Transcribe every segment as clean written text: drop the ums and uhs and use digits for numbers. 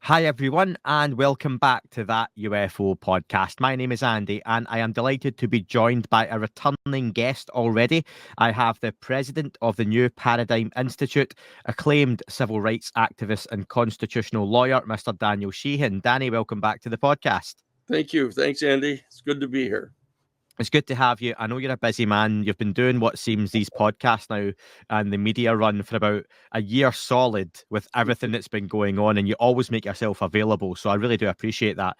Hi, everyone, and welcome back to that UFO podcast. My name is Andy, and I am delighted to be joined by a returning guest already. I have the president of the New Paradigm Institute, acclaimed civil rights activist and constitutional lawyer, Mr. Daniel Sheehan. Danny, welcome back to the podcast. Thank you. Thanks, Andy. It's good to be here. It's good to have you. I know you're a busy man. You've been doing what seems these podcasts now and the media run for about a year solid with everything that's been going on, and you always make yourself available. So I really do appreciate that.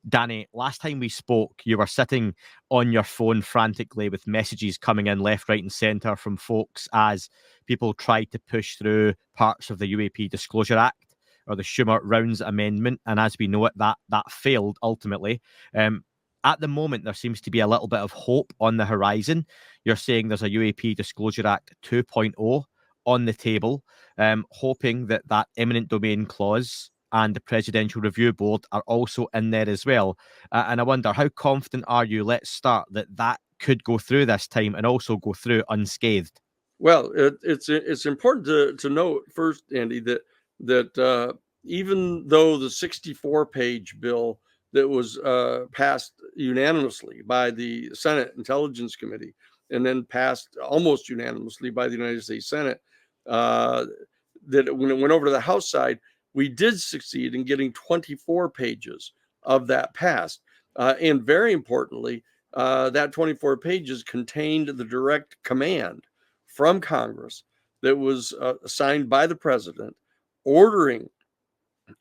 Danny, last time we spoke, you were sitting on your phone frantically with messages coming in left, right, and centre from folks as people tried to push through parts of the UAP Disclosure Act or the Schumer-Rounds Amendment. And as we know it, that failed ultimately. At the moment, there seems to be a little bit of hope on the horizon. You're saying there's a UAP Disclosure Act 2.0 on the table, hoping that that eminent domain clause and the Presidential Review Board are also in there as well. And I wonder, how confident are you, let's start, that could go through this time and also go through unscathed? Well, it's important to note first, Andy, that even though the 64-page bill that was passed unanimously by the Senate Intelligence Committee and then passed almost unanimously by the United States Senate, uh, that when it went over to the House side, we did succeed in getting 24 pages of that passed. And very importantly, that 24 pages contained the direct command from Congress that was signed by the president, ordering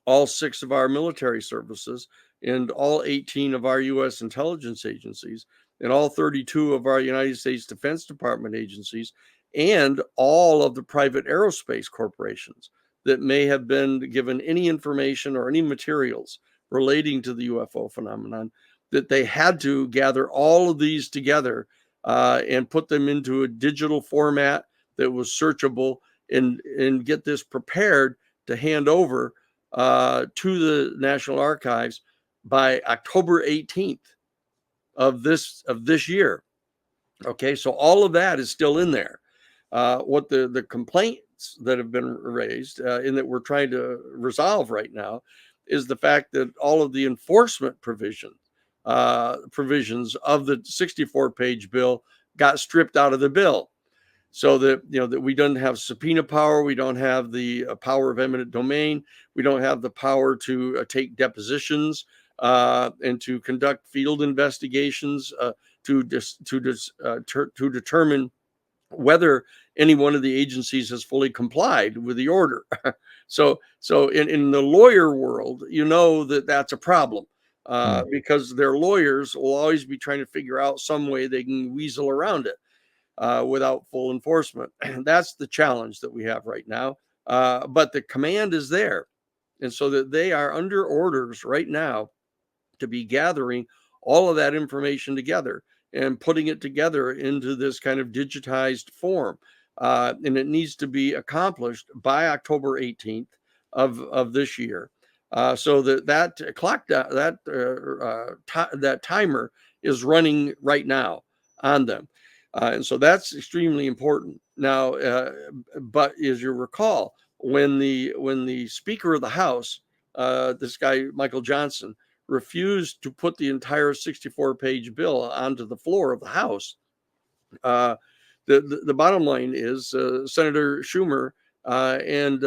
all 6 of our military services and all 18 of our U.S. intelligence agencies and all 32 of our United States Defense Department agencies and all of the private aerospace corporations that may have been given any information or any materials relating to the UFO phenomenon, that they had to gather all of these together and put them into a digital format that was searchable and get this prepared to hand over to the National Archives by October 18th of this year. Okay, so all of that is still in there. What the complaints that have been raised and that we're trying to resolve right now is the fact that all of the enforcement provisions of the 64-page bill got stripped out of the bill, so that that we don't have subpoena power, we don't have the power of eminent domain, we don't have the power to take depositions and to conduct field investigations to determine whether any one of the agencies has fully complied with the order. So in the lawyer world, that's a problem. Because their lawyers will always be trying to figure out some way they can weasel around it without full enforcement. That's the challenge that we have right now. But the command is there. And so that they are under orders right now to be gathering all of that information together and putting it together into this kind of digitized form. And it needs to be accomplished by October 18th of this year. So that clock, that timer is running right now on them. And so that's extremely important. Now, but as you recall, when the Speaker of the House, this guy Michael Johnson, refused to put the entire 64-page bill onto the floor of the House, the bottom line is Senator Schumer and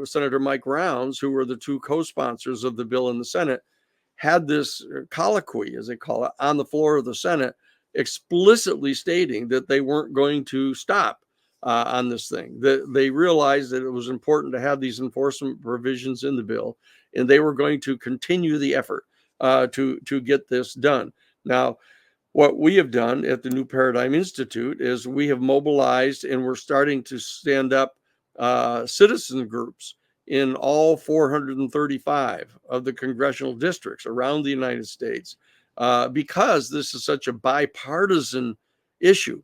Senator Mike Rounds, who were the two co-sponsors of the bill in the Senate, had this colloquy, as they call it, on the floor of the Senate, explicitly stating that they weren't going to stop on this thing. That they realized that it was important to have these enforcement provisions in the bill, and they were going to continue the effort to get this done. Now, what we have done at the New Paradigm Institute is we have mobilized and we're starting to stand up citizen groups in all 435 of the congressional districts around the United States because this is such a bipartisan issue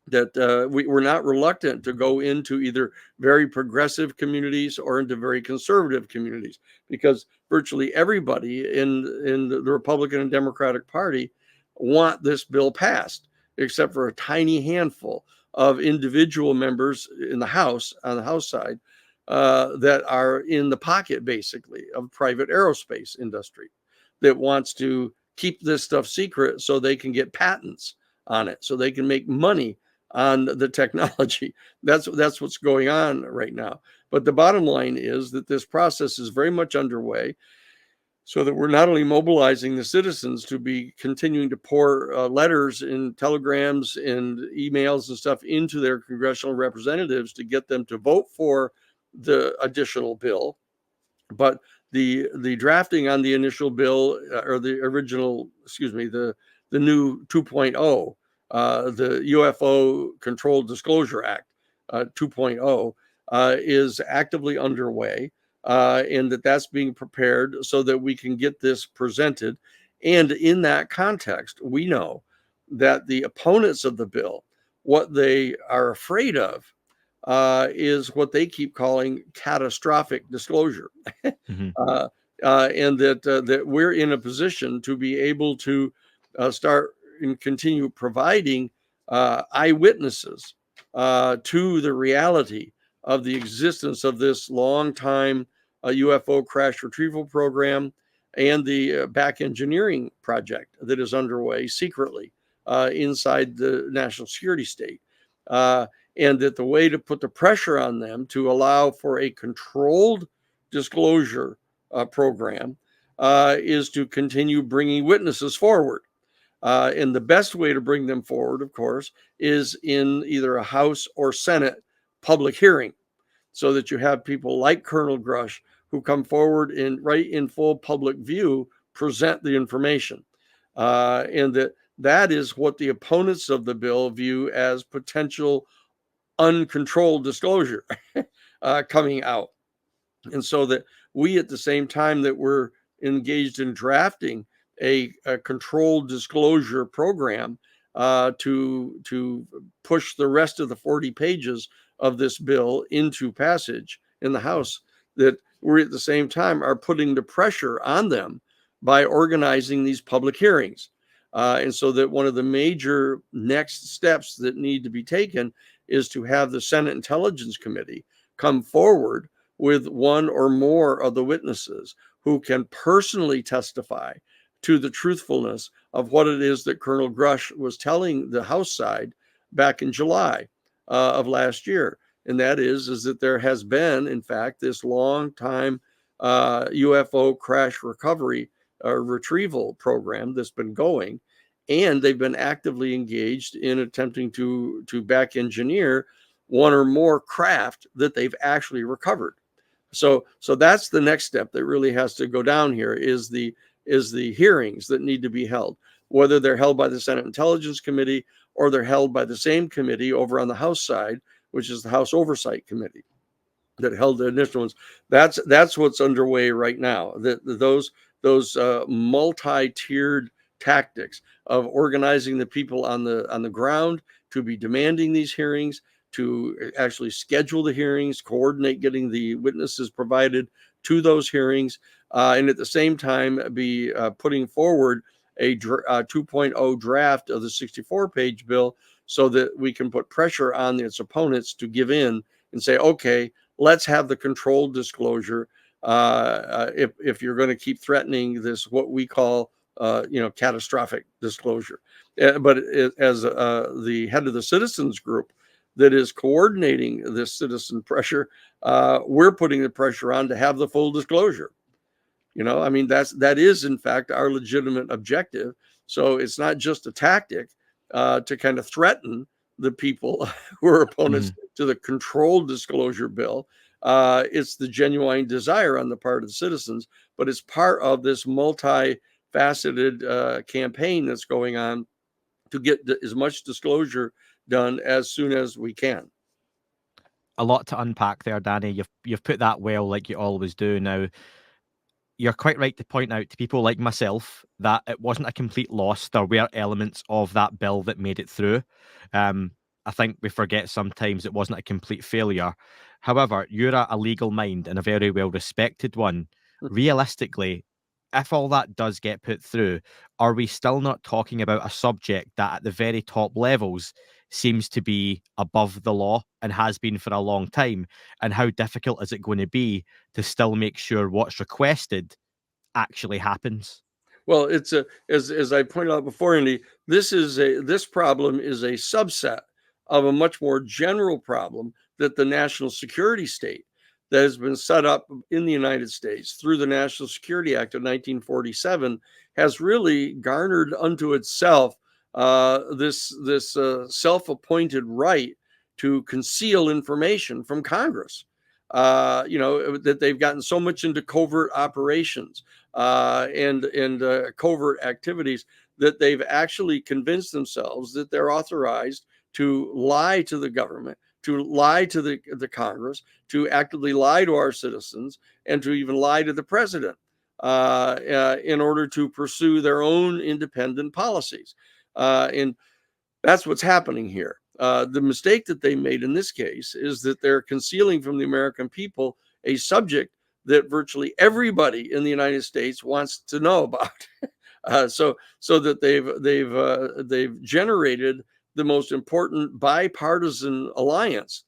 that we're not reluctant to go into either very progressive communities or into very conservative communities, because virtually everybody in the Republican and Democratic Party want this bill passed, except for a tiny handful of individual members in the House, on the House side, that are in the pocket, basically, of private aerospace industry that wants to keep this stuff secret so they can get patents on it, so they can make money on the technology. That's what's going on right now. But the bottom line is that this process is very much underway, so that we're not only mobilizing the citizens to be continuing to pour letters and telegrams and emails and stuff into their congressional representatives to get them to vote for the additional bill, but the drafting on the initial bill, or the original, excuse me, the new 2.0, the UFO Controlled Disclosure Act 2.0, is actively underway, and that's being prepared so that we can get this presented. And in that context, we know that the opponents of the bill, what they are afraid of, is what they keep calling catastrophic disclosure. Mm-hmm. And that we're in a position to be able to start and continue providing eyewitnesses to the reality of the existence of this long time UFO crash retrieval program and the back engineering project that is underway secretly inside the national security state. And that the way to put the pressure on them to allow for a controlled disclosure program is to continue bringing witnesses forward. And the best way to bring them forward, of course, is in either a House or Senate public hearing, so that you have people like Colonel Grush who come forward in right in full public view, present the information. And that is what the opponents of the bill view as potential uncontrolled disclosure coming out. And so that we, at the same time that we're engaged in drafting a controlled disclosure program to push the rest of the 40 pages of this bill into passage in the House, that we at the same time are putting the pressure on them by organizing these public hearings. And so that one of the major next steps that need to be taken is to have the Senate Intelligence Committee come forward with one or more of the witnesses who can personally testify to the truthfulness of what it is that Colonel Grush was telling the House side back in July of last year. And that is that there has been, in fact, this long time UFO crash recovery retrieval program that's been going, and they've been actively engaged in attempting to back engineer one or more craft that they've actually recovered. So that's the next step that really has to go down here, is the hearings that need to be held, whether they're held by the Senate Intelligence Committee or they're held by the same committee over on the House side, which is the House Oversight Committee that held the initial ones. That's what's underway right now. Those multi-tiered tactics of organizing the people on the ground to be demanding these hearings, to actually schedule the hearings, coordinate getting the witnesses provided to those hearings, and at the same time be putting forward a 2.0 draft of the 64-page bill, so that we can put pressure on its opponents to give in and say, okay, let's have the controlled disclosure. If you're going to keep threatening this, what we call, catastrophic disclosure. But as the head of the citizens group that is coordinating this citizen pressure, we're putting the pressure on to have the full disclosure. I mean, that is in fact our legitimate objective. So it's not just a tactic to kind of threaten the people who are opponents to the controlled disclosure bill. It's the genuine desire on the part of the citizens, but it's part of this multi-faceted campaign that's going on to get as much disclosure done as soon as we can. A lot to unpack there, Danny. You've put that well, like you always do. Now, you're quite right to point out to people like myself that it wasn't a complete loss. There were elements of that bill that made it through. I think we forget sometimes it wasn't a complete failure. However, you're a legal mind and a very well respected one. Realistically, if all that does get put through, are we still not talking about a subject that at the very top levels seems to be above the law and has been for a long time. And how difficult is it going to be to still make sure what's requested actually happens? Well, it's as I pointed out before, Andy, this problem is a subset of a much more general problem that the national security state that has been set up in the United States through the National Security Act of 1947 has really garnered unto itself this self-appointed right to conceal information from Congress. That they've gotten so much into covert operations and covert activities that they've actually convinced themselves that they're authorized to lie to the government, to lie to the Congress, to actively lie to our citizens, and to even lie to the president in order to pursue their own independent policies. And that's what's happening here. The mistake that they made in this case is that they're concealing from the American people a subject that virtually everybody in the United States wants to know about. So that they've generated the most important bipartisan alliance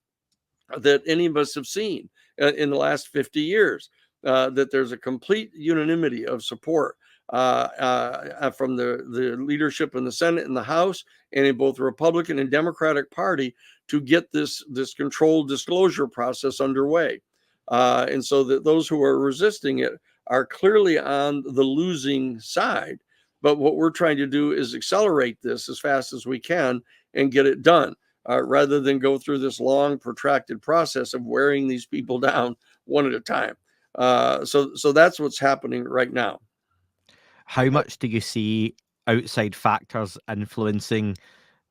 that any of us have seen in the last 50 years. That there's a complete unanimity of support from the leadership in the Senate and the House, and in both the Republican and Democratic Party, to get this controlled disclosure process underway. And so that those who are resisting it are clearly on the losing side. But what we're trying to do is accelerate this as fast as we can and get it done, rather than go through this long, protracted process of wearing these people down one at a time. So that's what's happening right now. How much do you see outside factors influencing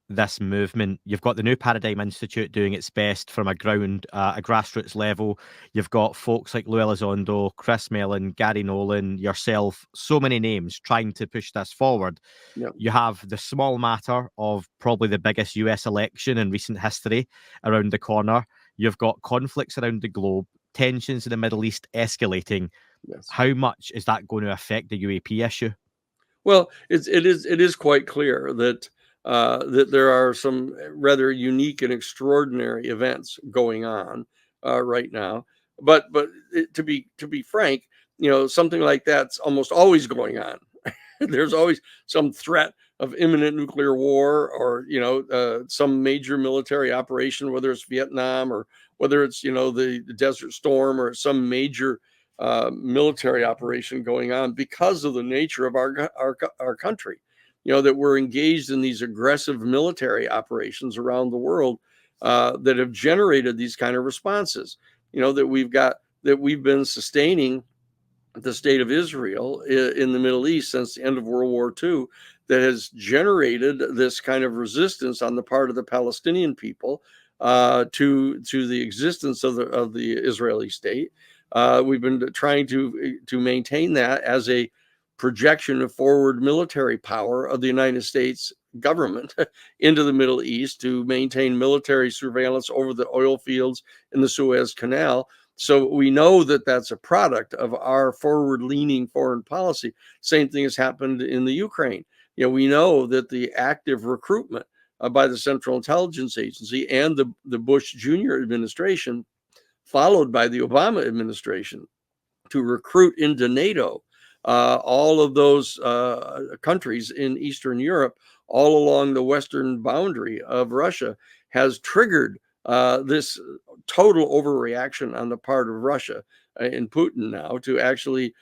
this movement? You've got the New Paradigm Institute doing its best from a grassroots level. You've got folks like Lou Elizondo, Chris Mellon, Gary Nolan, yourself, so many names trying to push this forward. Yep. You have the small matter of probably the biggest US election in recent history around the corner. You've got conflicts around the globe, tensions in the Middle East escalating. Yes. How much is that going to affect the UAP issue? Well, it is quite clear that that there are some rather unique and extraordinary events going on right now. But to be frank, something like that's almost always going on. There's always some threat of imminent nuclear war, or some major military operation, whether it's Vietnam or whether it's the Desert Storm or some major military operation going on, because of the nature of our country. That we're engaged in these aggressive military operations around the world that have generated these kind of responses. That we've been sustaining the state of Israel in the Middle East since the end of World War II, that has generated this kind of resistance on the part of the Palestinian people to the existence of the Israeli state. We've been trying to maintain that as a projection of forward military power of the United States government into the Middle East, to maintain military surveillance over the oil fields in the Suez Canal. So we know that that's a product of our forward-leaning foreign policy. Same thing has happened in the Ukraine. We know that the active recruitment by the Central Intelligence Agency and the Bush Jr. administration, followed by the Obama administration, to recruit into NATO all of those countries in Eastern Europe, all along the western boundary of Russia, has triggered this total overreaction on the part of Russia and Putin now to actually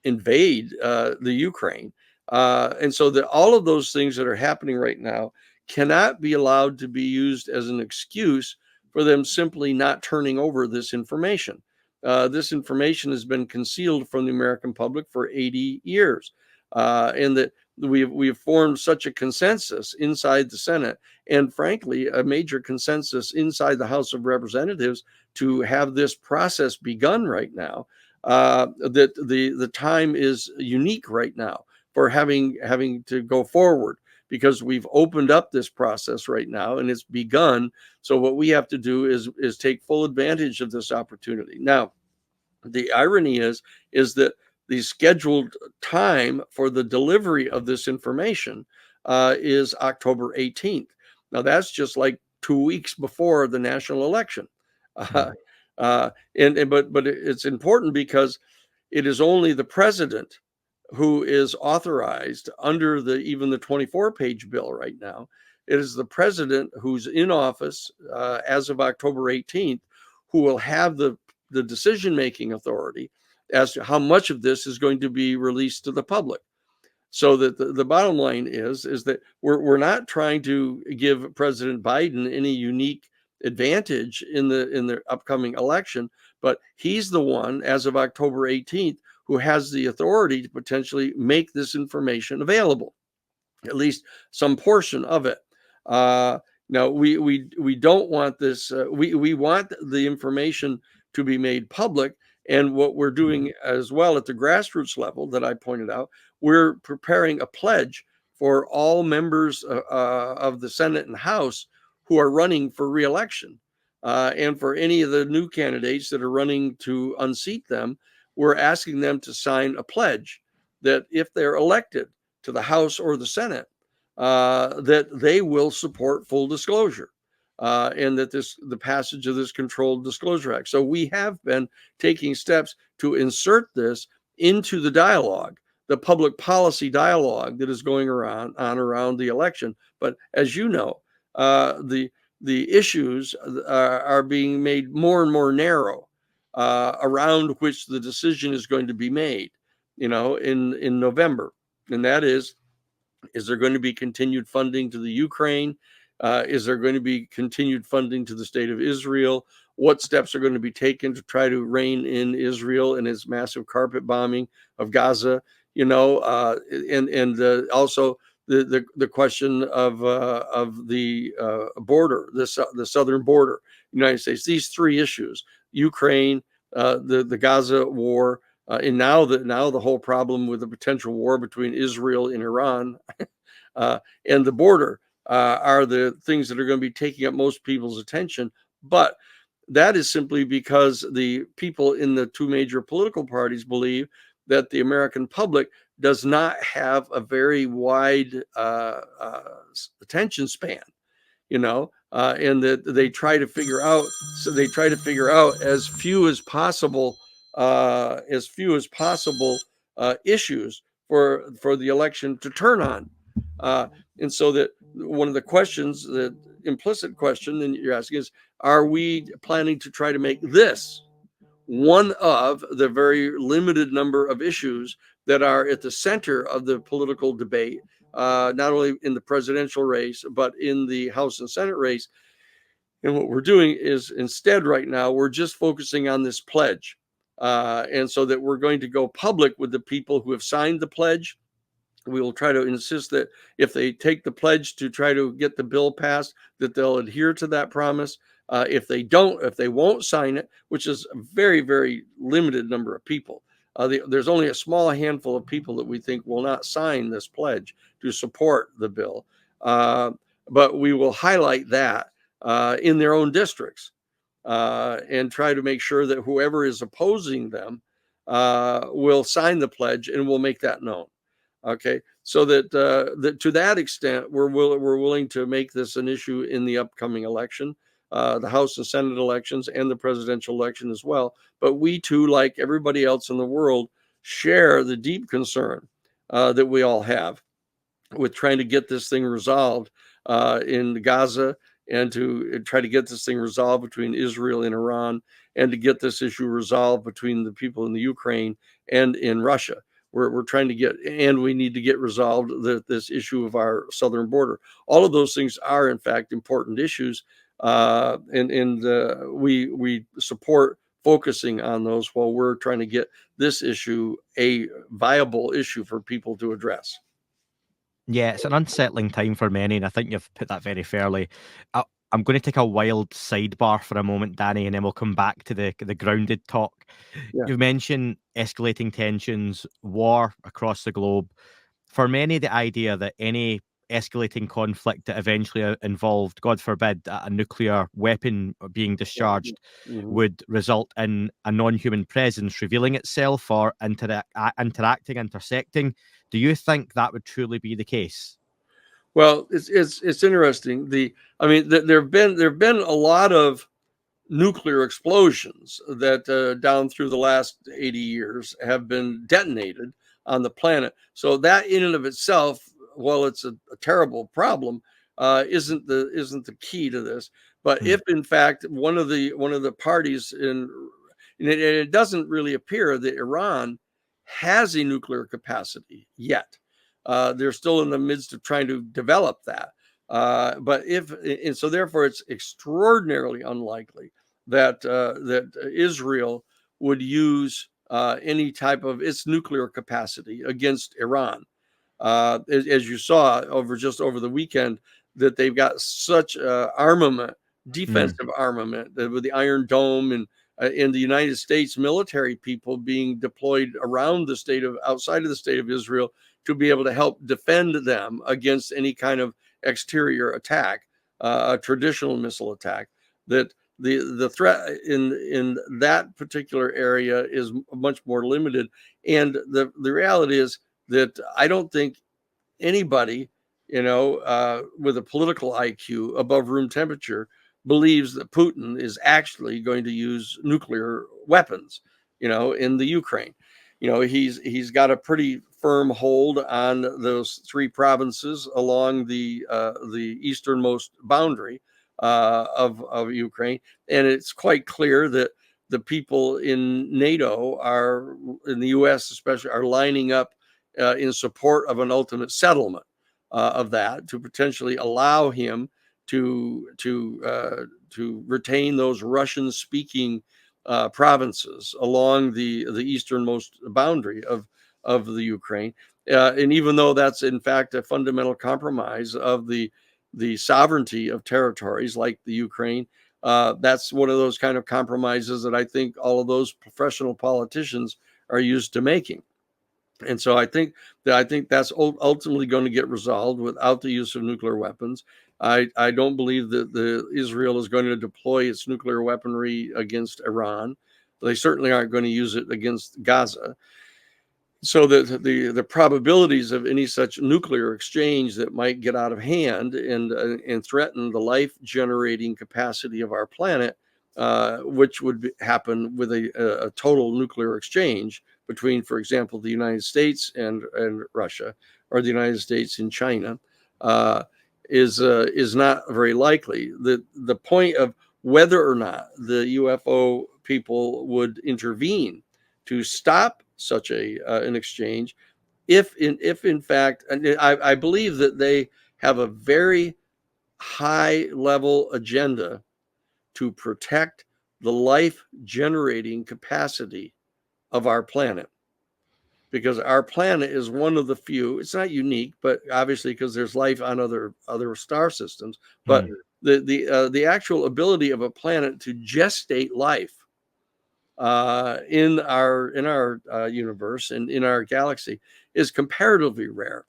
invade the Ukraine. And so that all of those things that are happening right now cannot be allowed to be used as an excuse for them simply not turning over this information. This information has been concealed from the American public for 80 years. And that we have formed such a consensus inside the Senate, and frankly, a major consensus inside the House of Representatives, to have this process begun right now. That the time is unique right now for having to go forward, because we've opened up this process right now and it's begun. So what we have to do is take full advantage of this opportunity. Now, the irony is that the scheduled time for the delivery of this information is October 18th. Now that's just like 2 weeks before the national election. Mhm. But it's important because it is only the president who is authorized under even the 24-page bill right now. It is the president who's in office as of October 18th who will have the decision-making authority as to how much of this is going to be released to the public. So that the bottom line is that we're not trying to give President Biden any unique advantage in the upcoming election, but he's the one, as of October 18th, who has the authority to potentially make this information available, at least some portion of it. Now we don't want this. We want the information to be made public, and what we're doing as well at the grassroots level that I pointed out, we're preparing a pledge for all members of the Senate and House who are running for reelection, and for any of the new candidates that are running to unseat them. We're asking them to sign a pledge that if they're elected to the House or the Senate, that they will support full disclosure, and that the passage of this Controlled Disclosure Act. So we have been taking steps to insert this into the dialogue, the public policy dialogue that is going around the election. But as you know, the issues are being made more and more narrow, around which the decision is going to be made, in November, and that is there going to be continued funding to the Ukraine? Is there going to be continued funding to the state of Israel? What steps are going to be taken to try to rein in Israel and its massive carpet bombing of Gaza? And also the question of the border, the southern border, United States. These three issues: Ukraine, the Gaza war, and now the whole problem with the potential war between Israel and Iran, and the border, are the things that are going to be taking up most people's attention. But that is simply because the people in the two major political parties believe that the American public does not have a very wide attention span, and that they try to figure out. So they try to figure out as few as possible, issues for the election to turn on, and so that one of the questions, the implicit question that you're asking is, are we planning to try to make this one of the very limited number of issues that are at the center of the political debate, not only in the presidential race, but in the House and Senate race? And what we're doing is, instead, right now, we're just focusing on this pledge. And so that we're going to go public with the people who have signed the pledge. We will try to insist that if they take the pledge to try to get the bill passed, that they'll adhere to that promise. If they won't sign it, which is a very, very limited number of people, there's only a small handful of people that we think will not sign this pledge to support the bill. But we will highlight that in their own districts, and try to make sure that whoever is opposing them will sign the pledge, and we'll make that known. Okay, so that to that extent, we're willing to make this an issue in the upcoming election, the House and Senate elections, and the presidential election as well. But we too, like everybody else in the world, share the deep concern that we all have with trying to get this thing resolved in Gaza, and to try to get this thing resolved between Israel and Iran, and to get this issue resolved between the people in the Ukraine and in Russia. We're trying to get, and we need to get resolved this issue of our southern border. All of those things are, in fact, important issues, and we support focusing on those while we're trying to get this issue a viable issue for people to address. Yeah, it's an unsettling time for many, and I think you've put that very fairly. I'm going to take a wild sidebar for a moment, Danny, and then we'll come back to the grounded talk. Yeah. You've mentioned escalating tensions, war across the globe. For many, the idea that any escalating conflict that eventually involved, God forbid, a nuclear weapon being discharged Mhm. would result in a non-human presence revealing itself or interacting, intersecting. Do you think that would truly be the case? Well, it's interesting. There've been a lot of nuclear explosions that down through the last 80 years have been detonated on the planet. So that in and of itself, while it's a terrible problem, isn't the key to this. But Mm, if in fact one of the parties it doesn't really appear that Iran has a nuclear capacity yet. They're still in the midst of trying to develop that. But if and so therefore it's extraordinarily unlikely that Israel would use any type of its nuclear capacity against Iran. As you saw over the weekend, that they've got such armament, mm, defensive armament, with the Iron Dome and in the United States military people being deployed around the outside of the state of Israel to be able to help defend them against any kind of exterior attack, a traditional missile attack. That the threat in that particular area is much more limited, and the reality is that I don't think anybody, with a political IQ above room temperature believes that Putin is actually going to use nuclear weapons, in the Ukraine. He's got a pretty firm hold on those three provinces along the easternmost boundary of Ukraine, and it's quite clear that the people in NATO are in the U.S. especially are lining up in support of an ultimate settlement of that to potentially allow him to retain those Russian-speaking provinces along the easternmost boundary of the Ukraine. And even though that's in fact a fundamental compromise of the sovereignty of territories like the Ukraine, that's one of those kind of compromises that I think all of those professional politicians are used to making. And so I think that's ultimately going to get resolved without the use of nuclear weapons. I don't believe that Israel is going to deploy its nuclear weaponry against Iran. They certainly aren't going to use it against Gaza. So the probabilities of any such nuclear exchange that might get out of hand and threaten the life generating capacity of our planet, which would happen with a total nuclear exchange between, for example, the United States and Russia, or the United States and China, uh, is not very likely. The point of whether or not the UFO people would intervene to stop such an exchange, if in fact, and I believe that they have a very high level agenda to protect the life generating capacity of our planet, because our planet is one of the few. It's not unique, but obviously because there's life on other star systems, but mm, the actual ability of a planet to gestate life in our universe and in our galaxy is comparatively rare.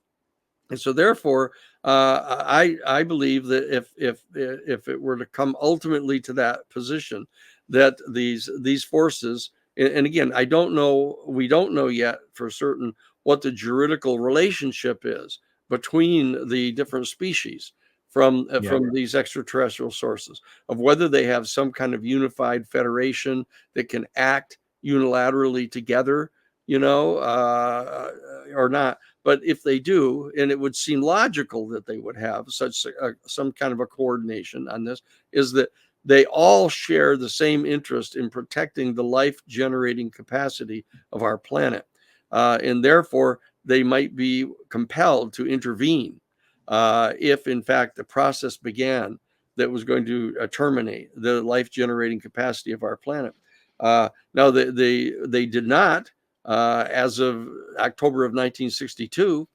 And so therefore, I believe that if it were to come ultimately to that position, that these forces, and again, we don't know yet for certain what the juridical relationship is between the different species yeah. from these extraterrestrial sources, of whether they have some kind of unified federation that can act unilaterally together, or not. But if they do, and it would seem logical that they would have some kind of a coordination on this, is that they all share the same interest in protecting the life generating capacity of our planet. And therefore, they might be compelled to intervene if, in fact, the process began that was going to terminate the life generating capacity of our planet. Now, they did not, as of October of 1962.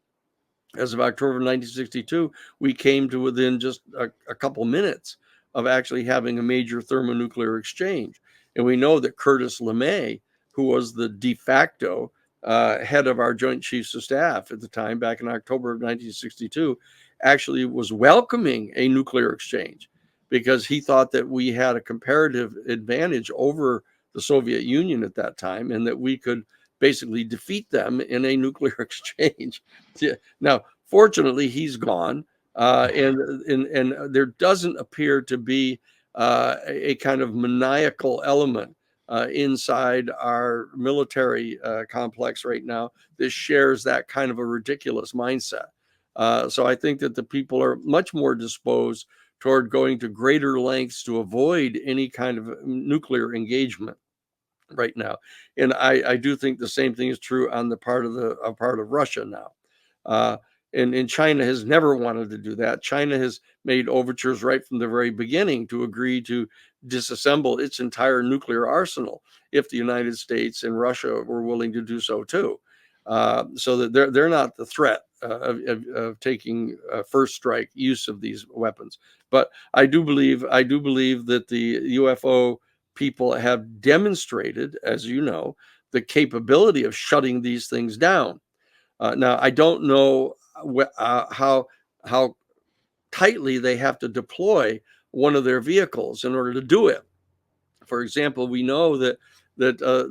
As of October of 1962, we came to within just a couple minutes of actually having a major thermonuclear exchange. And we know that Curtis LeMay, who was the de facto head of our Joint Chiefs of Staff at the time, back in October of 1962, actually was welcoming a nuclear exchange because he thought that we had a comparative advantage over the Soviet Union at that time, and that we could basically defeat them in a nuclear exchange. Now, fortunately, he's gone. And there doesn't appear to be a kind of maniacal element inside our military complex right now that shares that kind of a ridiculous mindset. So I think that the people are much more disposed toward going to greater lengths to avoid any kind of nuclear engagement right now. And I do think the same thing is true on the part of Russia now. Uh, and China has never wanted to do that. China has made overtures right from the very beginning to agree to disassemble its entire nuclear arsenal if the United States and Russia were willing to do so too. So that they're not the threat of taking first strike use of these weapons. But I do believe that the UFO people have demonstrated, as you know, the capability of shutting these things down. Now, I don't know how tightly they have to deploy one of their vehicles in order to do it. For example, we know that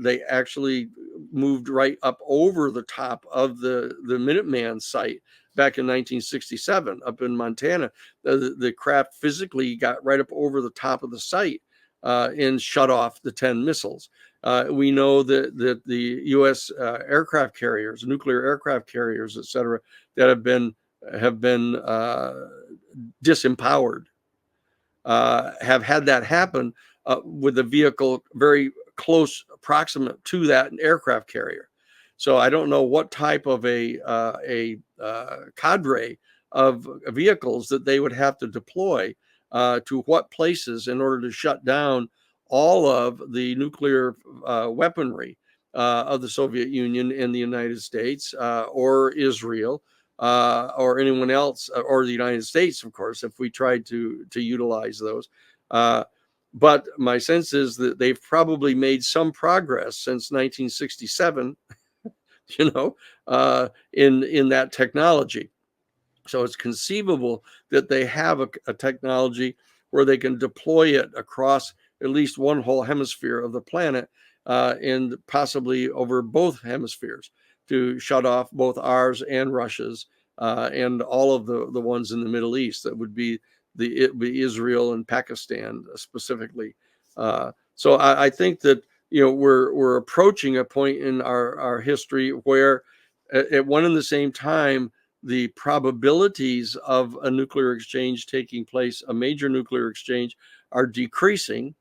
they actually moved right up over the top of the Minuteman site back in 1967 up in Montana. The craft physically got right up over the top of the site and shut off the 10 missiles. We know that the U.S. Aircraft carriers, nuclear aircraft carriers, et cetera, that have been disempowered have had that happen with a vehicle very close, proximate to that aircraft carrier. So I don't know what type of a cadre of vehicles that they would have to deploy to what places in order to shut down all of the nuclear weaponry of the Soviet Union and the United States or Israel or anyone else, or the United States, of course, if we tried to utilize those. But my sense is that they've probably made some progress since 1967, in that technology. So it's conceivable that they have a technology where they can deploy it across at least one whole hemisphere of the planet, and possibly over both hemispheres to shut off both ours and Russia's, and all of the ones in the Middle East. That would be Israel and Pakistan specifically. So I think that we're approaching a point in our history where at one and the same time the probabilities of a nuclear exchange taking place, a major nuclear exchange, are decreasing,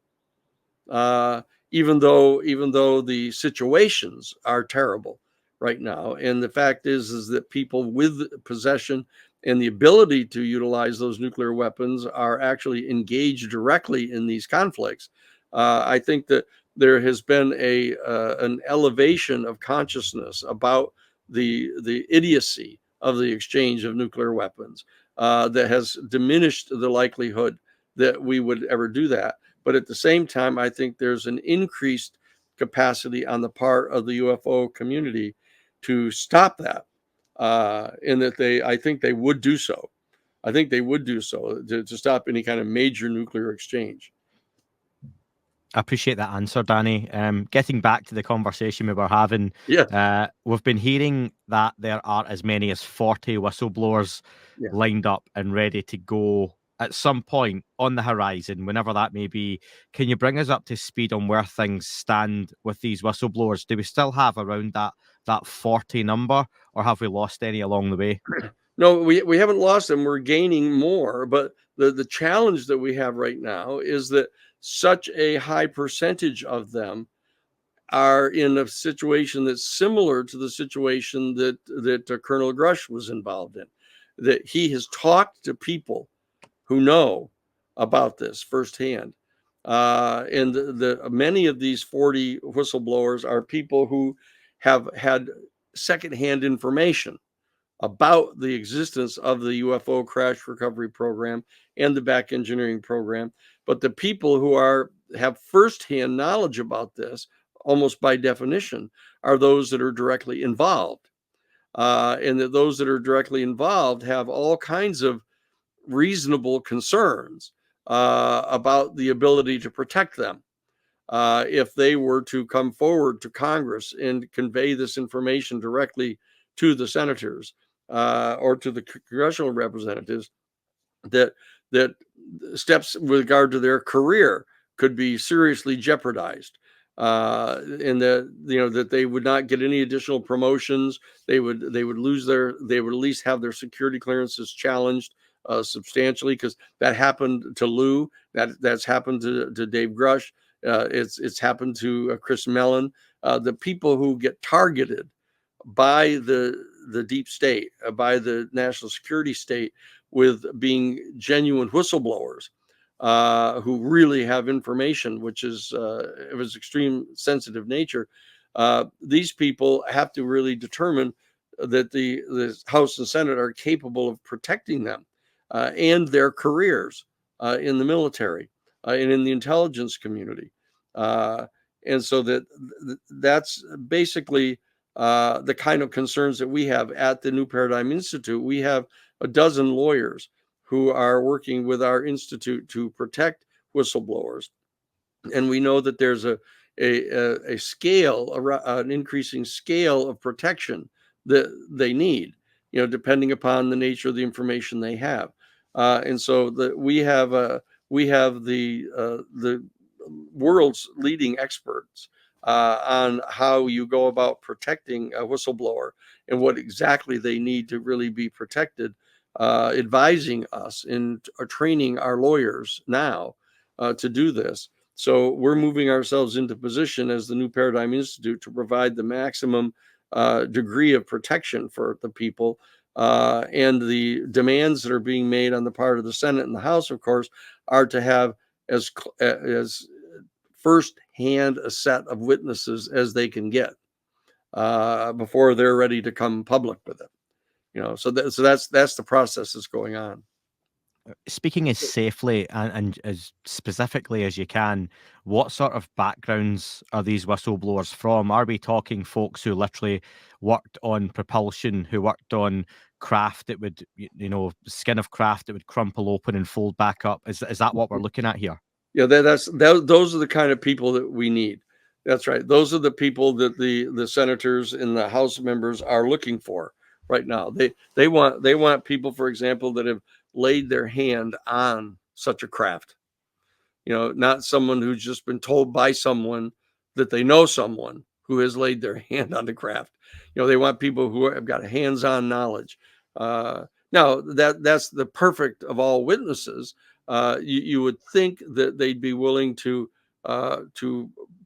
even though the situations are terrible right now. And the fact is that people with possession and the ability to utilize those nuclear weapons are actually engaged directly in these conflicts. I think that there has been an elevation of consciousness about the idiocy of the exchange of nuclear weapons that has diminished the likelihood that we would ever do that. But at the same time, I think there's an increased capacity on the part of the UFO community to stop that, and that I think they would do so. I think they would do so to stop any kind of major nuclear exchange. I appreciate that answer, Danny. Getting back to the conversation we were having, Yeah. we've been hearing that there are as many as 40 whistleblowers Yeah. lined up and ready to go at some point on the horizon, whenever that may be. Can you bring us up to speed on where things stand with these whistleblowers? Do we still have around that 40 number, or have we lost any along the way? No, we haven't lost them. We're gaining more. But the challenge that we have right now is that such a high percentage of them are in a situation that's similar to the situation that Colonel Grush was involved in. That he has talked to people who know about this firsthand. And many of these 40 whistleblowers are people who have had secondhand information about the existence of the UFO crash recovery program and the back engineering program. But the people who have firsthand knowledge about this, almost by definition, are those that are directly involved. And that those that are directly involved have all kinds of reasonable concerns about the ability to protect them if they were to come forward to Congress and convey this information directly to the senators or to the congressional representatives. that that steps with regard to their career could be seriously jeopardized, and that they would not get any additional promotions. They would lose they would at least have their security clearances challenged substantially, because that happened to Lou, that's happened to Dave Grush, it's happened to Chris Mellon. The people who get targeted by the deep state, by the national security state, with being genuine whistleblowers, who really have information which is of its extreme sensitive nature. These people have to really determine that the House and Senate are capable of protecting them and their careers in the military and in the intelligence community. And so that's basically the kind of concerns that we have at the New Paradigm Institute. We have a dozen lawyers who are working with our institute to protect whistleblowers, and we know that there's a scale, an increasing scale of protection that they need, depending upon the nature of the information they have. And so we have the world's leading experts on how you go about protecting a whistleblower and what exactly they need to really be protected, advising us and training our lawyers now to do this. So we're moving ourselves into position as the New Paradigm Institute to provide the maximum degree of protection for the people. And the demands that are being made on the part of the Senate and the House, of course, are to have as first-hand a set of witnesses as they can get before they're ready to come public with it. So that's the process that's going on. Speaking as safely and as specifically as you can, what sort of backgrounds are these whistleblowers from? Are we talking folks who literally worked on propulsion, who worked on craft that would, skin of craft that would crumple open and fold back up? Is that what we're looking at here? Yeah, those are the kind of people that we need. That's right. Those are the people that the senators and the House members are looking for right now. They want people, for example, that have laid their hand on such a craft. Not someone who's just been told by someone that they know someone who has laid their hand on the craft. They want people who have got hands-on knowledge. Now that's the perfect of all witnesses. You would think that they'd be willing to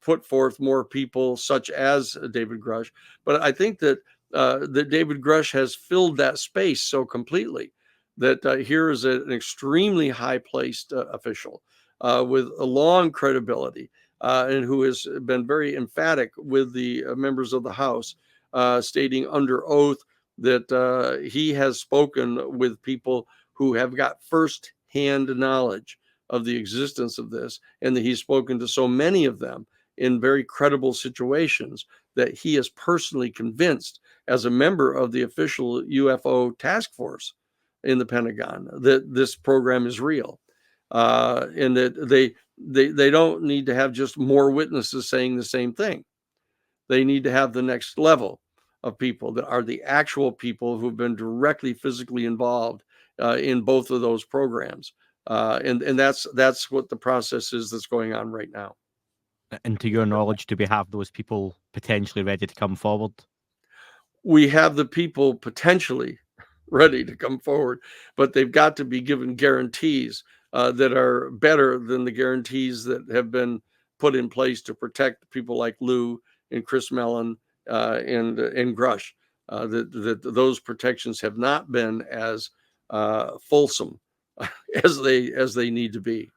put forth more people such as David Grush, but I think that David Grush has filled that space so completely that here is an extremely high-placed official with a long credibility, and who has been very emphatic with the members of the House, stating under oath that he has spoken with people who have got first-hand knowledge of the existence of this, and that he's spoken to so many of them in very credible situations that he is personally convinced, as a member of the official UFO task force in the Pentagon, that this program is real, and that they don't need to have just more witnesses saying the same thing. They need to have the next level of people that are the actual people who've been directly physically involved in both of those programs, and that's what the process is that's going on right now. And to your knowledge, do we have those people potentially ready to come forward? We have the people potentially ready to come forward, but they've got to be given guarantees that are better than the guarantees that have been put in place to protect people like Lou and Chris Mellon and Grush. That those protections have not been as fulsome as they need to be.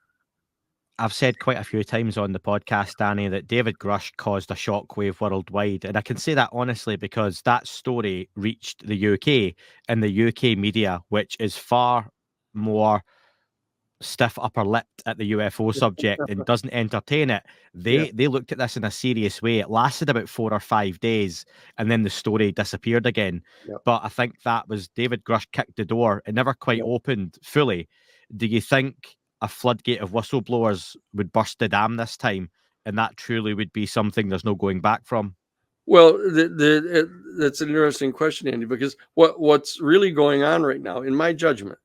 I've said quite a few times on the podcast, Danny, that David Grush caused a shockwave worldwide. And I can say that honestly because that story reached the UK, and the UK media, which is far more stiff upper lipped at the UFO subject and doesn't entertain it. They looked at this in a serious way. It lasted about 4 or 5 days, and then the story disappeared again. Yep. But I think that was David Grush kicked the door. It never quite opened fully. Do you think a floodgate of whistleblowers would burst the dam this time, and that truly would be something there's no going back from? Well, that's an interesting question, Andy, because what's really going on right now, in my judgment,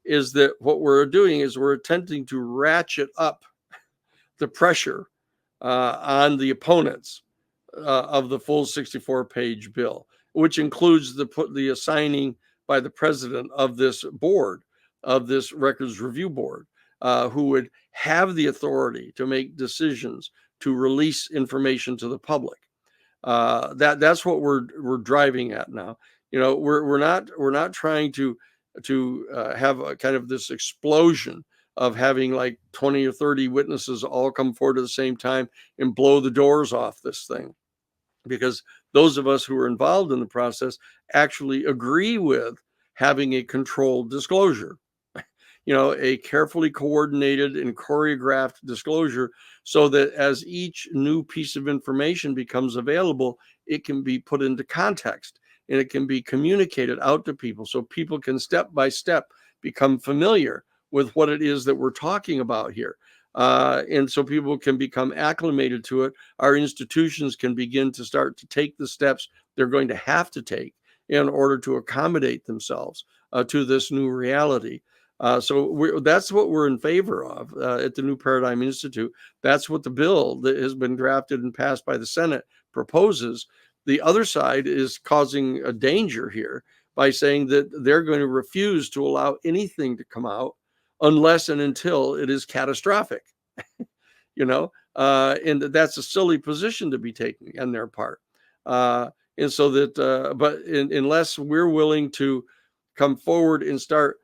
is that what we're doing is we're attempting to ratchet up the pressure on the opponents of the full 64-page bill, which includes the assigning by the president of this board, of this records review board, who would have the authority to make decisions to release information to the public. That's what we're driving at now. We're not trying to have a kind of this explosion of having like 20 or 30 witnesses all come forward at the same time and blow the doors off this thing, because those of us who are involved in the process actually agree with having a controlled disclosure, a carefully coordinated and choreographed disclosure, so that as each new piece of information becomes available, it can be put into context and it can be communicated out to people, so people can step by step become familiar with what it is that we're talking about here. And so people can become acclimated to it. Our institutions can begin to start to take the steps they're going to have to take in order to accommodate themselves to this new reality. So that's what we're in favor of at the New Paradigm Institute. That's what the bill that has been drafted and passed by the Senate proposes. The other side is causing a danger here by saying that they're going to refuse to allow anything to come out unless and until it is catastrophic. And that's a silly position to be taking on their part. And so that, unless we're willing to come forward and start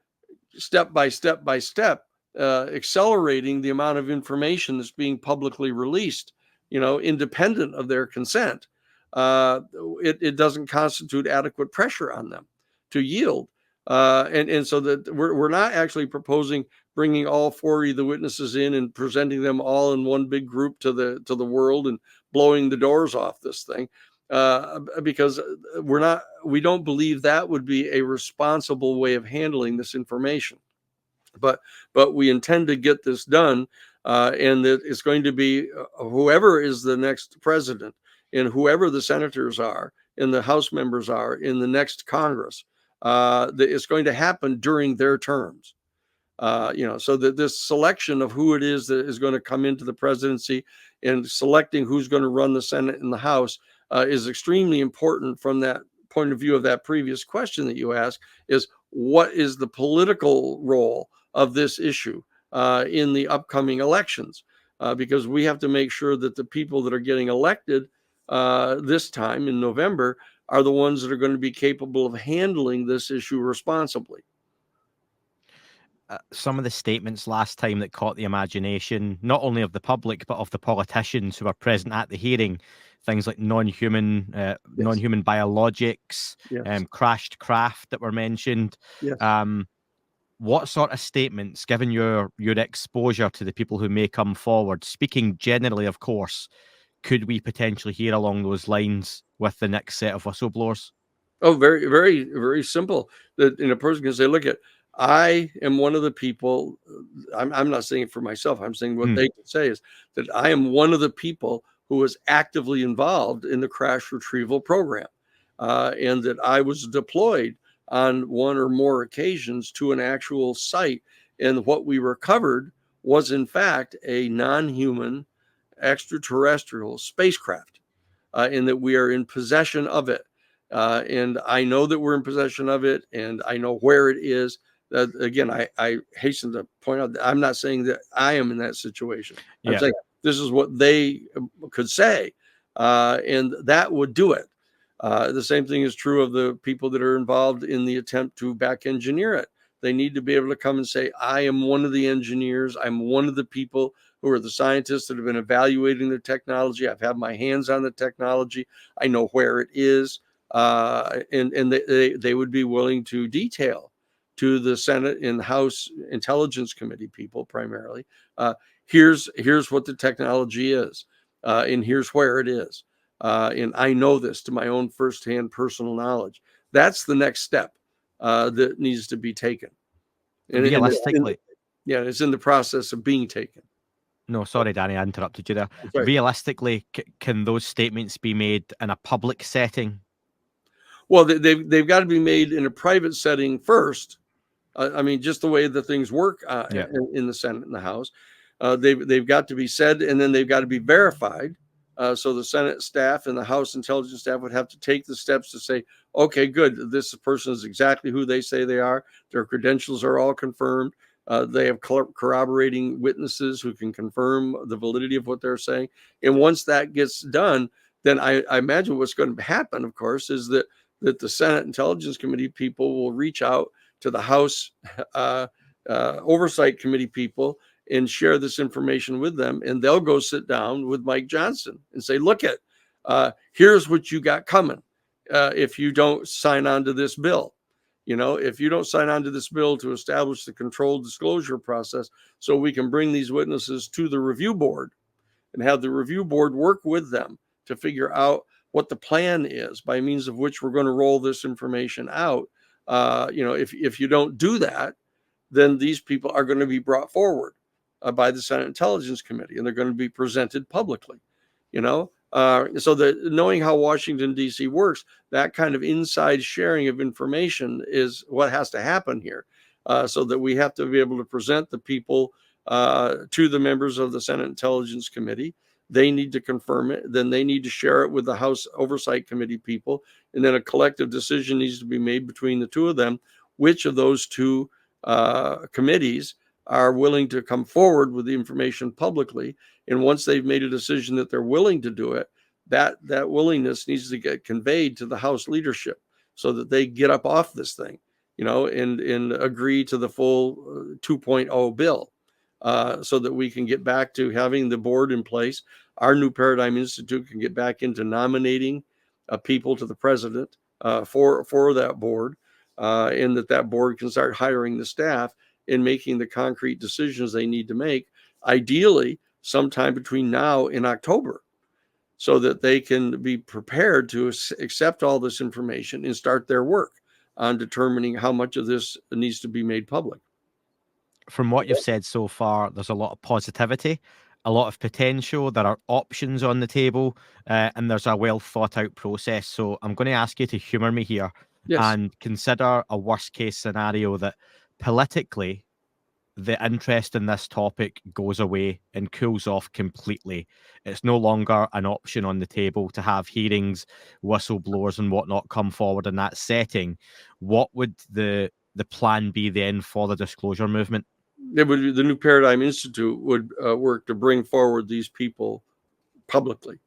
step by step accelerating the amount of information that's being publicly released, independent of their consent, it doesn't constitute adequate pressure on them to yield. And so that we're not actually proposing bringing all 40 of the witnesses in and presenting them all in one big group to the world and blowing the doors off this thing, because we don't believe that would be a responsible way of handling this information. But we intend to get this done, and that it's going to be whoever is the next president and whoever the senators are and the House members are in the next Congress, that it's going to happen during their terms. So that this selection of who it is that is going to come into the presidency and selecting who's going to run the Senate and the House is extremely important from that point of view of that previous question that you asked, is what is the political role of this issue in the upcoming elections? Because we have to make sure that the people that are getting elected this time in November are the ones that are going to be capable of handling this issue responsibly. Some of the statements last time that caught the imagination, not only of the public, but of the politicians who were present at the hearing, things like non-human biologics, Yes. crashed craft that were mentioned. Yes. What sort of statements, given your exposure to the people who may come forward, speaking generally, of course, could we potentially hear along those lines with the next set of whistleblowers? Oh, very, very, very simple. That a person can say, look, I am one of the people, I'm not saying it for myself, I'm saying what they can say is that I am one of the people who was actively involved in the crash retrieval program, and that I was deployed on one or more occasions to an actual site. And what we recovered was, in fact, a non-human extraterrestrial spacecraft, in that we are in possession of it. And I know that we're in possession of it, and I know where it is. Again, I hasten to point out that I'm not saying that I am in that situation. I'm saying this is what they could say, and that would do it. The same thing is true of the people that are involved in the attempt to back engineer it. They need to be able to come and say, I am one of the engineers. I'm one of the people who are the scientists that have been evaluating the technology. I've had my hands on the technology. I know where it is. And they would be willing to detail to the Senate and House Intelligence Committee people primarily, here's what the technology is, and here's where it is. And I know this to my own firsthand personal knowledge. That's the next step that needs to be taken. And realistically, it's in the process of being taken. No, sorry, Danny, I interrupted you there. Realistically, can those statements be made in a public setting? Well, they've got to be made in a private setting first, I mean, just the way the things work Yeah. in the Senate and the House. They've got to be said, and then they've got to be verified. So the Senate staff and the House intelligence staff would have to take the steps to say, okay, good, this person is exactly who they say they are. Their credentials are all confirmed. They have corroborating witnesses who can confirm the validity of what they're saying. And once that gets done, then I imagine what's going to happen, of course, is that the Senate Intelligence Committee people will reach out to the House Oversight Committee people and share this information with them, and they'll go sit down with Mike Johnson and say, look here's what you got coming if you don't sign on to this bill. If you don't sign on to this bill to establish the controlled disclosure process so we can bring these witnesses to the review board and have the review board work with them to figure out what the plan is by means of which we're going to roll this information out. If you don't do that, then these people are going to be brought forward by the Senate Intelligence Committee, and they're going to be presented publicly. So that knowing how Washington, D.C. works, that kind of inside sharing of information is what has to happen here, so that we have to be able to present the people to the members of the Senate Intelligence Committee. They need to confirm it. Then they need to share it with the House Oversight Committee people. And then a collective decision needs to be made between the two of them, which of those two committees are willing to come forward with the information publicly. And once they've made a decision that they're willing to do it, that willingness needs to get conveyed to the House leadership so that they get up off this thing, and agree to the full 2.0 bill, so that we can get back to having the board in place. Our New Paradigm Institute can get back into nominating people to the president for that board, and that board can start hiring the staff and making the concrete decisions they need to make, ideally sometime between now and October, so that they can be prepared to accept all this information and start their work on determining how much of this needs to be made public. From what you've said so far, there's a lot of positivity, a lot of potential. There are options on the table, and there's a well thought out process. So I'm going to ask you to humor me here Yes. and consider a worst case scenario that politically the interest in this topic goes away and cools off completely. It's no longer an option on the table to have hearings, whistleblowers and whatnot come forward in that setting. What would the plan be then for the disclosure movement? The New Paradigm Institute would work to bring forward these people publicly.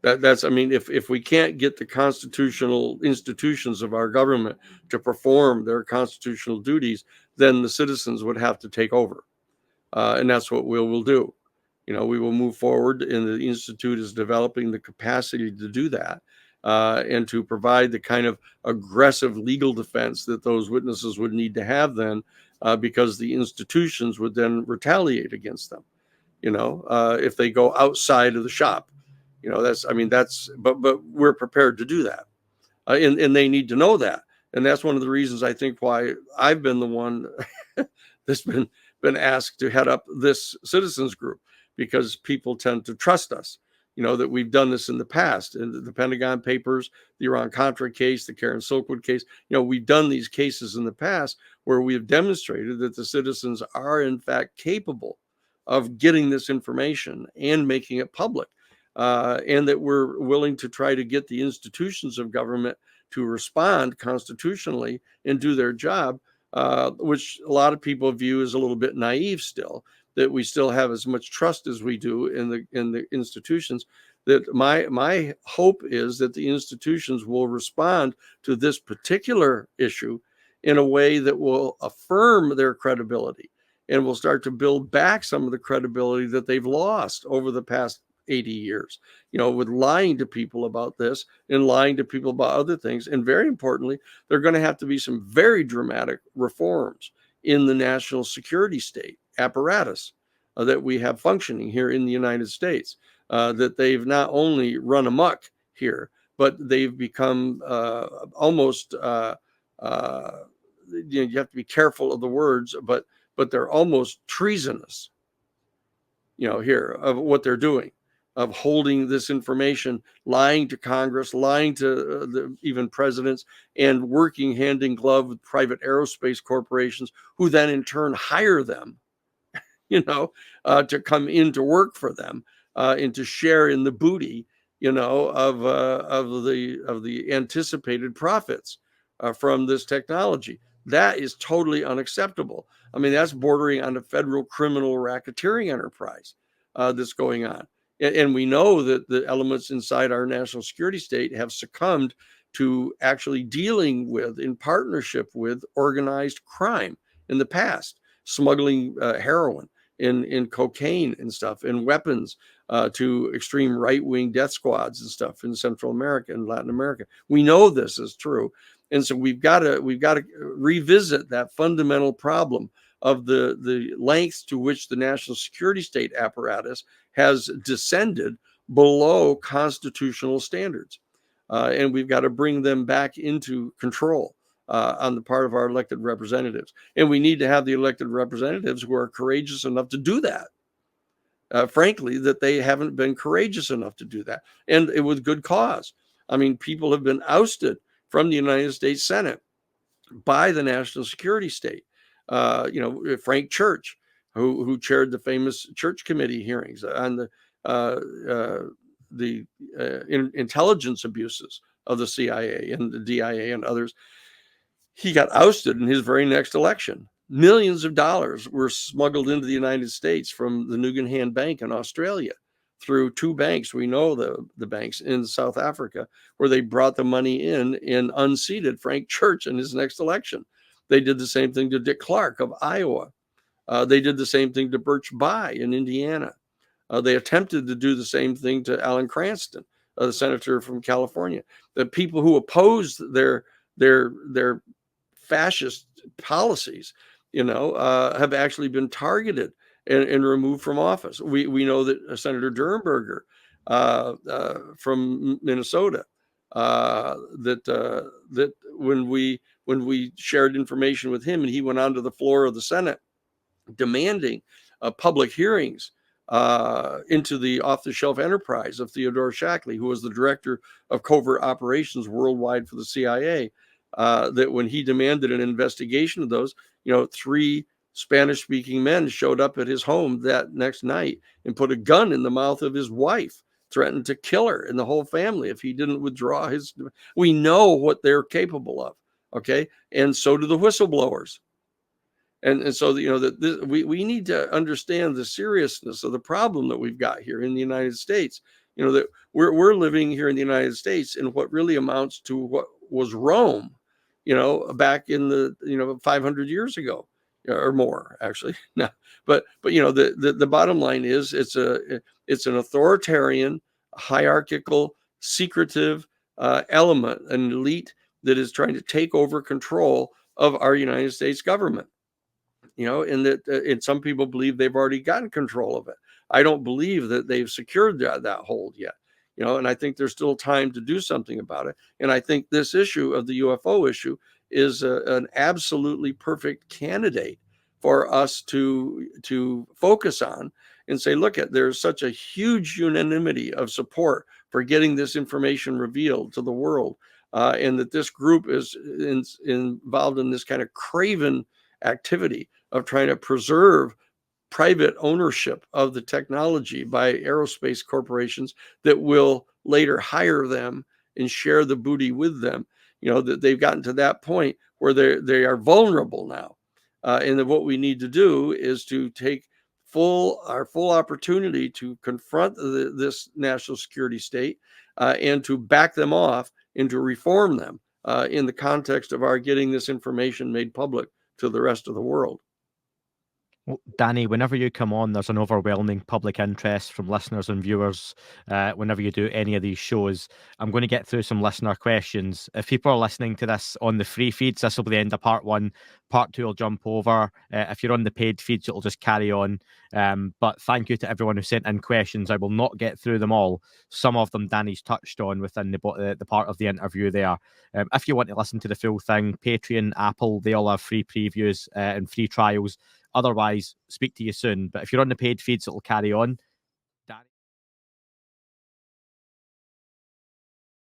If we can't get the constitutional institutions of our government to perform their constitutional duties, then the citizens would have to take over. And that's what we'll do. We will move forward, and the Institute is developing the capacity to do that, and to provide the kind of aggressive legal defense that those witnesses would need to have then, because the institutions would then retaliate against them, if they go outside of the shop. But we're prepared to do that. And they need to know that. And that's one of the reasons I think why I've been the one that's been asked to head up this citizens group, because people tend to trust us, that we've done this in the past. And the Pentagon Papers, the Iran-Contra case, the Karen Silkwood case, we've done these cases in the past where we have demonstrated that the citizens are in fact capable of getting this information and making it public. And that we're willing to try to get the institutions of government to respond constitutionally and do their job, which a lot of people view as a little bit naive still, that we still have as much trust as we do in the institutions. That my hope is that the institutions will respond to this particular issue in a way that will affirm their credibility and will start to build back some of the credibility that they've lost over the past 80 years, with lying to people about this and lying to people about other things. And very importantly, there are going to have to be some very dramatic reforms in the national security state apparatus that we have functioning here in the United States, that they've not only run amok here, but they've become almost, you have to be careful of the words, but they're almost treasonous, here of what they're doing. of holding this information, lying to Congress, lying to even presidents, and working hand in glove with private aerospace corporations, who then in turn hire them, to come in to work for them, and to share in the booty, of the anticipated profits from this technology. That is totally unacceptable. I mean, that's bordering on a federal criminal racketeering enterprise that's going on. And we know that the elements inside our national security state have succumbed to actually dealing with, in partnership with, organized crime in the past, smuggling heroin, in cocaine and stuff, and weapons to extreme right-wing death squads and stuff in Central America and Latin America. We know this is true, and so we've got to revisit that fundamental problem of the lengths to which the national security state apparatus has descended below constitutional standards, and we've got to bring them back into control on the part of our elected representatives. And we need to have the elected representatives who are courageous enough to do that. Frankly, that they haven't been courageous enough to do that, and it was good cause. I mean, people have been ousted from the United States Senate by the national security state. Frank Church, who chaired the famous Church Committee hearings on the intelligence abuses of the CIA and the DIA and others, he got ousted in his very next election. Millions of dollars were smuggled into the United States from the Nugan Bank in Australia through two banks. We know the banks in South Africa, where they brought the money in and unseated Frank Church in his next election. They did the same thing to Dick Clark of Iowa. They did the same thing to Birch Bayh in Indiana. They attempted to do the same thing to Alan Cranston, the senator from California. The people who opposed their fascist policies, have actually been targeted and removed from office. We know that Senator Durenberger from Minnesota, that when we shared information with him, and he went onto the floor of the Senate demanding public hearings into the off-the-shelf enterprise of Theodore Shackley, who was the director of covert operations worldwide for the CIA, that when he demanded an investigation of those, 3 Spanish-speaking men showed up at his home that next night and put a gun in the mouth of his wife, threatened to kill her and the whole family if he didn't withdraw his. We know what they're capable of, okay? And so do the whistleblowers. And so, we need to understand the seriousness of the problem that we've got here in the United States. That we're living here in the United States in what really amounts to what was Rome, back in the 500 years ago or more, actually. No, but the bottom line is it's an authoritarian, hierarchical, secretive element, an elite that is trying to take over control of our United States government. And that and some people believe they've already gotten control of it. I don't believe that they've secured that hold yet. And I think there's still time to do something about it. And I think this issue of the UFO issue is an absolutely perfect candidate for us to focus on and say, look, there's such a huge unanimity of support for getting this information revealed to the world, and that this group is involved in this kind of craven activity of trying to preserve private ownership of the technology by aerospace corporations that will later hire them and share the booty with them. That they've gotten to that point where they are vulnerable now, and that what we need to do is to take our full opportunity to confront this national security state, and to back them off and to reform them in the context of our getting this information made public to the rest of the world. Well, Danny, whenever you come on, there's an overwhelming public interest from listeners and viewers whenever you do any of these shows. I'm going to get through some listener questions. If people are listening to this on the free feeds, this will be the end of part 1. Part 2 will jump over. If you're on the paid feeds, it'll just carry on. But thank you to everyone who sent in questions. I will not get through them all. Some of them Danny's touched on within the part of the interview there. If you want to listen to the full thing, Patreon, Apple, they all have free previews and free trials. Otherwise, speak to you soon. But if you're on the paid feeds, it'll carry on.